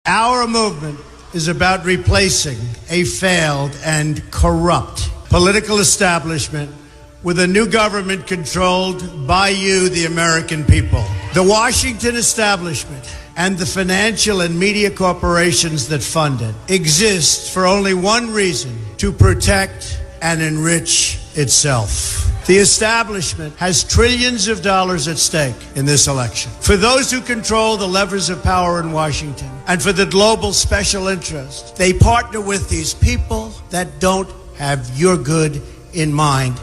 Our movement is about replacing a failed and corrupt political establishment with a new government controlled by you, the American people. The Washington establishment and the financial and media corporations that fund it exist for only one reason: to protect and enrich itself. The establishment has trillions of dollars at stake in this election. For those who control the levers of power in Washington and for the global special interest, they partner with these people that don't have your good in mind.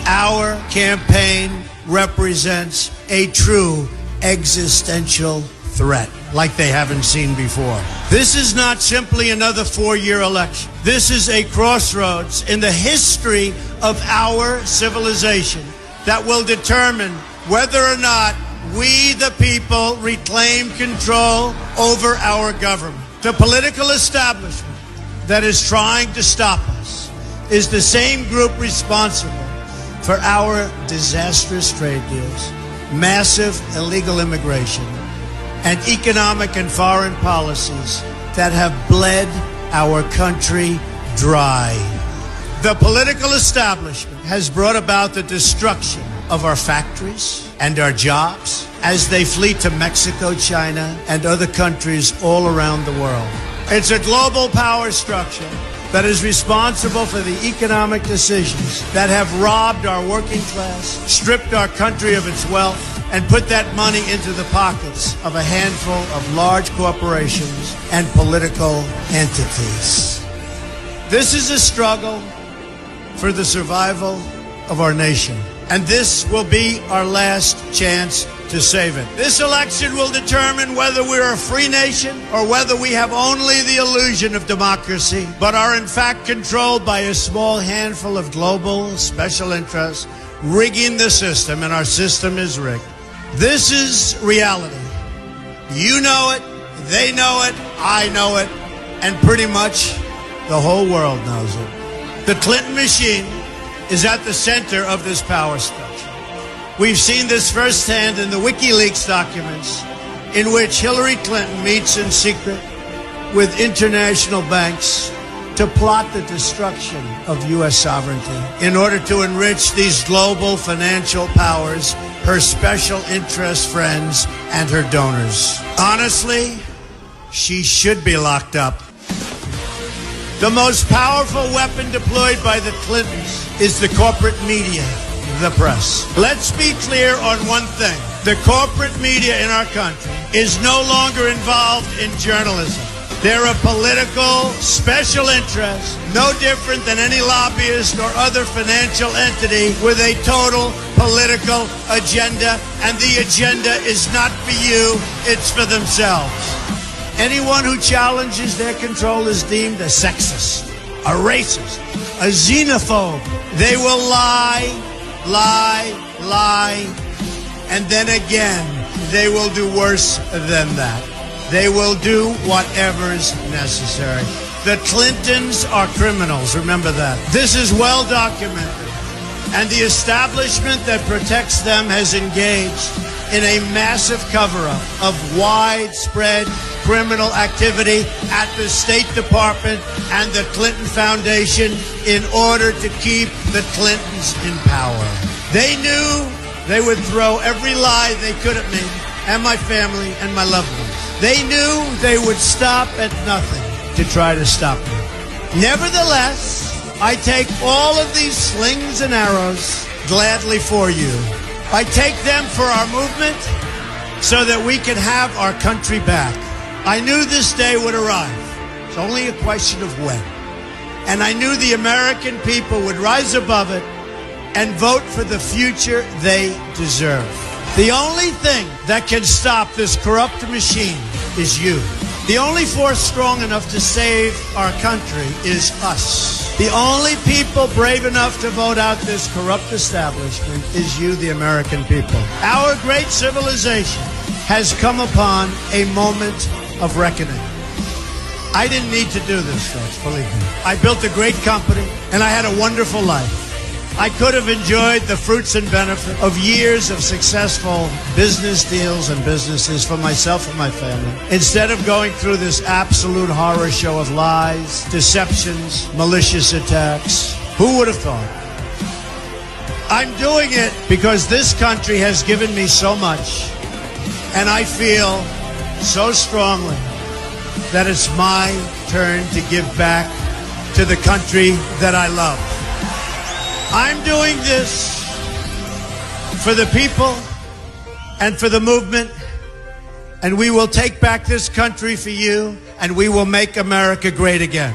Our campaign represents a true existential threat like they haven't seen before. This is not simply another 4-year election. This is a crossroads in the history of our civilization that will determine whether or not we, the people, reclaim control over our government. The political establishment that is trying to stop us is the same group responsible for our disastrous trade deals, massive illegal immigration, and economic and foreign policies that have bled our country dry. The political establishment has brought about the destruction of our factories and our jobs as they flee to Mexico, China, and other countries all around the world. It's a global power structure that is responsible for the economic decisions that have robbed our working class, stripped our country of its wealth, and put that money into the pockets of a handful of large corporations and political entities. This is a struggle for the survival of our nation, and this will be our last chance to save it. This election will determine whether we're a free nation or whether we have only the illusion of democracy, but are in fact controlled by a small handful of global special interests rigging the system, and our system is rigged. This is reality. You know it, they know it, I know it, and pretty much the whole world knows it. The Clinton machine is at the center of this power structure. We've seen this firsthand in the WikiLeaks documents, in which Hillary Clinton meets in secret with international banks to plot the destruction of U.S. sovereignty in order to enrich these global financial powers, her special interest friends, and her donors. Honestly, she should be locked up. The most powerful weapon deployed by the Clintons is the corporate media, the press. Let's be clear on one thing. The corporate media in our country is no longer involved in journalism. They're a political special interest, no different than any lobbyist or other financial entity with a total political agenda, and the agenda is not for you, it's for themselves. Anyone who challenges their control is deemed a sexist, a racist, a xenophobe. They will lie, and then again, they will do worse than that. They will do whatever's necessary. The Clintons are criminals, remember that. This is well documented, and the establishment that protects them has engaged in a massive cover-up of widespread criminal activity at the State Department and the Clinton Foundation in order to keep the Clintons in power. They knew they would throw every lie they could at me and my family and my loved ones. They knew they would stop at nothing to try to stop me. Nevertheless, I take all of these slings and arrows gladly for you. I take them for our movement so that we can have our country back. I knew this day would arrive. It's only a question of when. And I knew the American people would rise above it and vote for the future they deserve. The only thing that can stop this corrupt machine is you. The only force strong enough to save our country is us. The only people brave enough to vote out this corrupt establishment is you, the American people. Our great civilization has come upon a moment of reckoning. I didn't need to do this, folks, believe me. I built a great company, and I had a wonderful life. I could have enjoyed the fruits and benefit of years of successful business deals and businesses for myself and my family, instead of going through this absolute horror show of lies, deceptions, malicious attacks. Who would have thought? I'm doing it because this country has given me so much, and I feel so strongly that it's my turn to give back to the country that I love. I'm doing this for the people and for the movement, and we will take back this country for you, and we will make America great again.